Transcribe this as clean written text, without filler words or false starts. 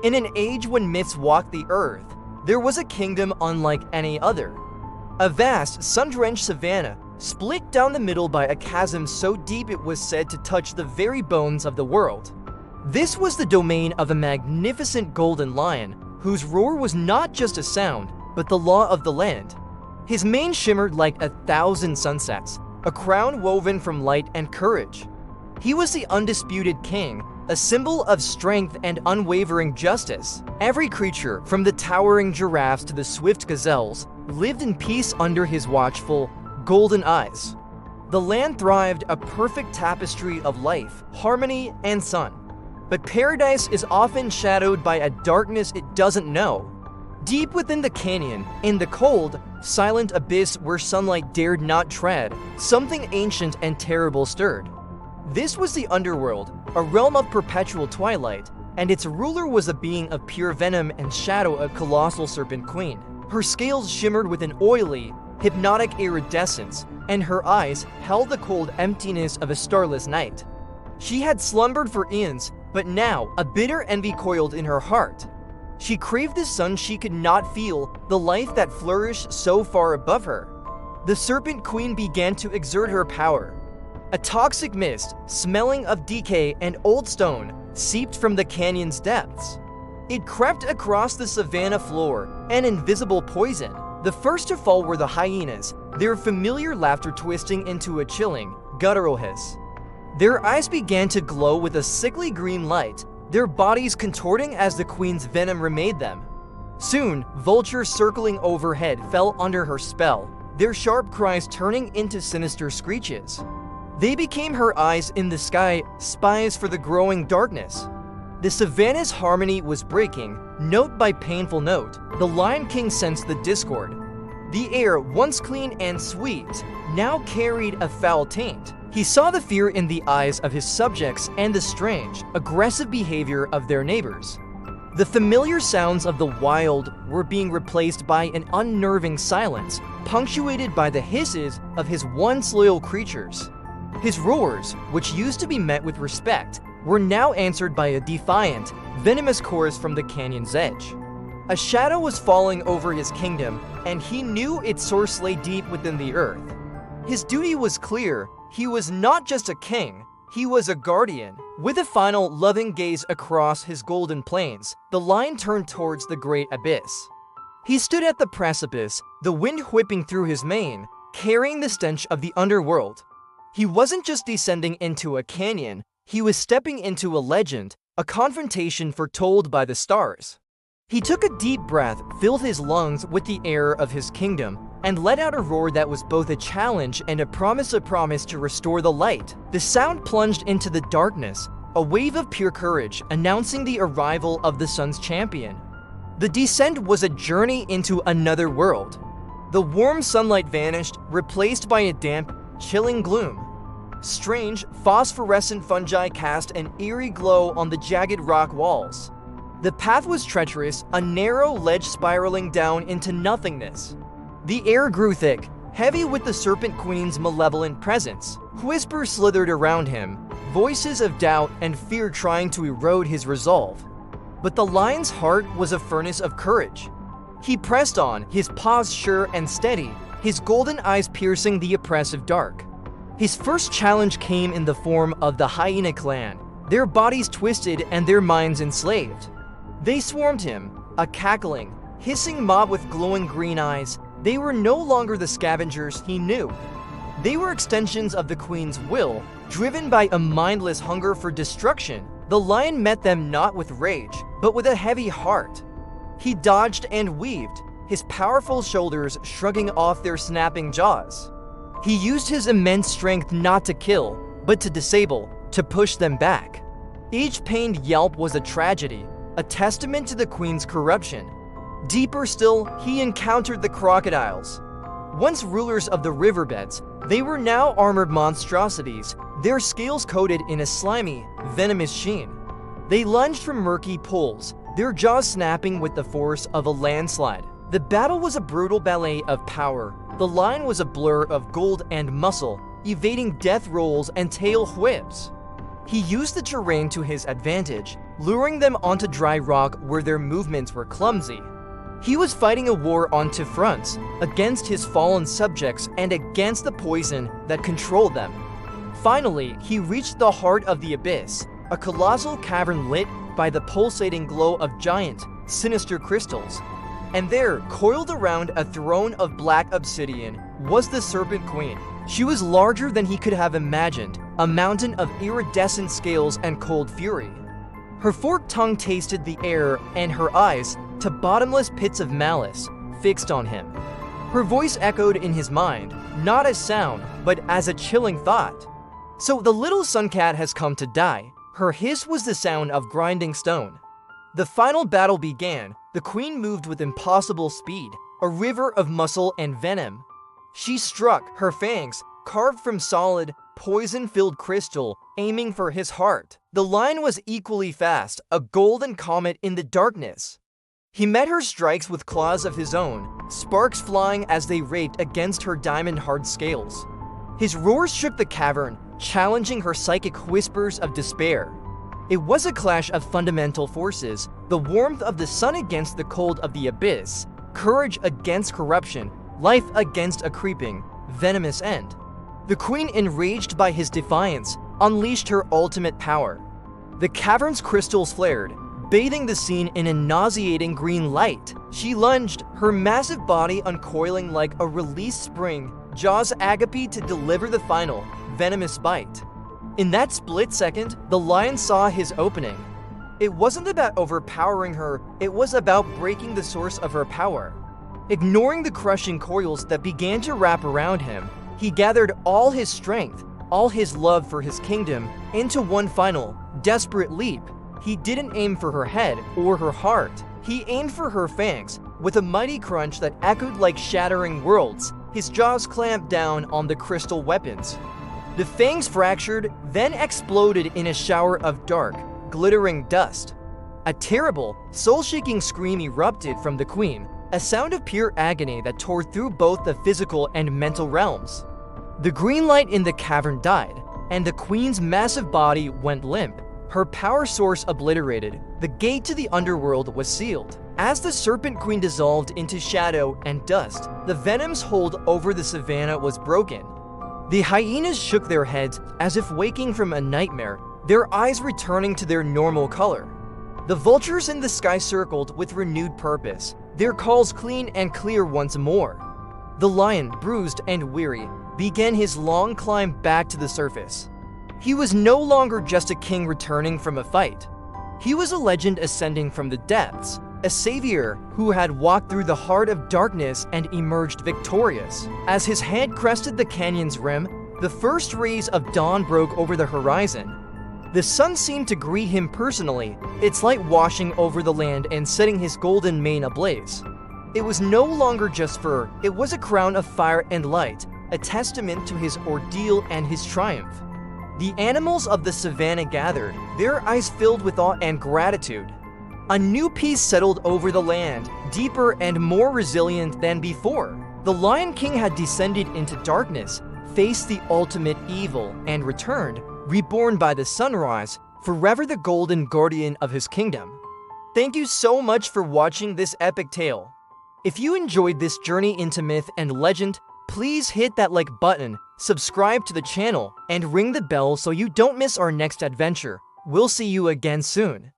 In an age when myths walked the earth, there was a kingdom unlike any other. A vast, sun-drenched savanna, split down the middle by a chasm so deep it was said to touch the very bones of the world. This was the domain of a magnificent golden lion, whose roar was not just a sound, but the law of the land. His mane shimmered like 1,000 sunsets, a crown woven from light and courage. He was the undisputed king, a symbol of strength and unwavering justice. Every creature, from the towering giraffes to the swift gazelles, lived in peace under his watchful, golden eyes. The land thrived, a perfect tapestry of life, harmony, and sun. But paradise is often shadowed by a darkness it doesn't know. Deep within the canyon, in the cold, silent abyss where sunlight dared not tread, something ancient and terrible stirred. This was the underworld, a realm of perpetual twilight, and its ruler was a being of pure venom and shadow, a colossal Serpent Queen. Her scales shimmered with an oily, hypnotic iridescence, and her eyes held the cold emptiness of a starless night. She had slumbered for eons, but now a bitter envy coiled in her heart. She craved the sun she could not feel, the life that flourished so far above her. The Serpent Queen began to exert her power. A toxic mist, smelling of decay and old stone, seeped from the canyon's depths. It crept across the savanna floor, an invisible poison. The first to fall were the hyenas, their familiar laughter twisting into a chilling, guttural hiss. Their eyes began to glow with a sickly green light, their bodies contorting as the queen's venom remade them. Soon, vultures circling overhead fell under her spell, their sharp cries turning into sinister screeches. They became her eyes in the sky, spies for the growing darkness. The savanna's harmony was breaking, note by painful note. The Lion King sensed the discord. The air, once clean and sweet, now carried a foul taint. He saw the fear in the eyes of his subjects and the strange, aggressive behavior of their neighbors. The familiar sounds of the wild were being replaced by an unnerving silence, punctuated by the hisses of his once loyal creatures. His roars, which used to be met with respect, were now answered by a defiant, venomous chorus from the canyon's edge. A shadow was falling over his kingdom, and he knew its source lay deep within the earth. His duty was clear. He was not just a king, he was a guardian. With a final, loving gaze across his golden plains, the lion turned towards the great abyss. He stood at the precipice, the wind whipping through his mane, carrying the stench of the underworld. He wasn't just descending into a canyon, he was stepping into a legend, a confrontation foretold by the stars. He took a deep breath, filled his lungs with the air of his kingdom, and let out a roar that was both a challenge and a promise to restore the light. The sound plunged into the darkness, a wave of pure courage announcing the arrival of the sun's champion. The descent was a journey into another world. The warm sunlight vanished, replaced by a damp, chilling gloom. Strange, phosphorescent fungi cast an eerie glow on the jagged rock walls. The path was treacherous, a narrow ledge spiraling down into nothingness. The air grew thick, heavy with the Serpent Queen's malevolent presence. Whispers slithered around him, voices of doubt and fear trying to erode his resolve. But the lion's heart was a furnace of courage. He pressed on, his paws sure and steady, his golden eyes piercing the oppressive dark. His first challenge came in the form of the hyena clan, their bodies twisted and their minds enslaved. They swarmed him, a cackling, hissing mob with glowing green eyes. They were no longer the scavengers he knew. They were extensions of the queen's will, driven by a mindless hunger for destruction. The lion met them not with rage, but with a heavy heart. He dodged and weaved, his powerful shoulders shrugging off their snapping jaws. He used his immense strength not to kill, but to disable, to push them back. Each pained yelp was a tragedy, a testament to the queen's corruption. Deeper still, he encountered the crocodiles. Once rulers of the riverbeds, they were now armored monstrosities, their scales coated in a slimy, venomous sheen. They lunged from murky pools, their jaws snapping with the force of a landslide. The battle was a brutal ballet of power. The line was a blur of gold and muscle, evading death rolls and tail whips. He used the terrain to his advantage, luring them onto dry rock where their movements were clumsy. He was fighting a war on two fronts, against his fallen subjects and against the poison that controlled them. Finally, he reached the heart of the abyss, a colossal cavern lit by the pulsating glow of giant, sinister crystals. And there, coiled around a throne of black obsidian, was the Serpent Queen. She was larger than he could have imagined, a mountain of iridescent scales and cold fury. Her forked tongue tasted the air, and her eyes, to bottomless pits of malice, fixed on him. Her voice echoed in his mind, not as sound, but as a chilling thought. So the little sun cat has come to die. Her hiss was the sound of grinding stone. The final battle began. The queen moved with impossible speed, a river of muscle and venom. She struck, her fangs, carved from solid, poison-filled crystal, aiming for his heart. The lion was equally fast, a golden comet in the darkness. He met her strikes with claws of his own, sparks flying as they raked against her diamond-hard scales. His roars shook the cavern, challenging her psychic whispers of despair. It was a clash of fundamental forces, the warmth of the sun against the cold of the abyss, courage against corruption, life against a creeping, venomous end. The queen, enraged by his defiance, unleashed her ultimate power. The cavern's crystals flared, bathing the scene in a nauseating green light. She lunged, her massive body uncoiling like a released spring, jaws agape to deliver the final, venomous bite. In that split second, the lion saw his opening. It wasn't about overpowering her, it was about breaking the source of her power. Ignoring the crushing coils that began to wrap around him, he gathered all his strength, all his love for his kingdom, into one final, desperate leap. He didn't aim for her head or her heart. He aimed for her fangs, with a mighty crunch that echoed like shattering worlds. His jaws clamped down on the crystal weapons. The fangs fractured, then exploded in a shower of dark, glittering dust. A terrible, soul-shaking scream erupted from the queen, a sound of pure agony that tore through both the physical and mental realms. The green light in the cavern died, and the queen's massive body went limp. Her power source obliterated, the gate to the underworld was sealed. As the Serpent Queen dissolved into shadow and dust, the venom's hold over the savannah was broken. The hyenas shook their heads as if waking from a nightmare, their eyes returning to their normal color. The vultures in the sky circled with renewed purpose, their calls clean and clear once more. The lion, bruised and weary, began his long climb back to the surface. He was no longer just a king returning from a fight. He was a legend ascending from the depths, a savior who had walked through the heart of darkness and emerged victorious. As his head crested the canyon's rim, the first rays of dawn broke over the horizon. The sun seemed to greet him personally, its light washing over the land and setting his golden mane ablaze. It was no longer just fur, it was a crown of fire and light, a testament to his ordeal and his triumph. The animals of the savannah gathered, their eyes filled with awe and gratitude. A new peace settled over the land, deeper and more resilient than before. The Lion King had descended into darkness, faced the ultimate evil, and returned, reborn by the sunrise, forever the golden guardian of his kingdom. Thank you so much for watching this epic tale. If you enjoyed this journey into myth and legend, please hit that like button, subscribe to the channel, and ring the bell so you don't miss our next adventure. We'll see you again soon.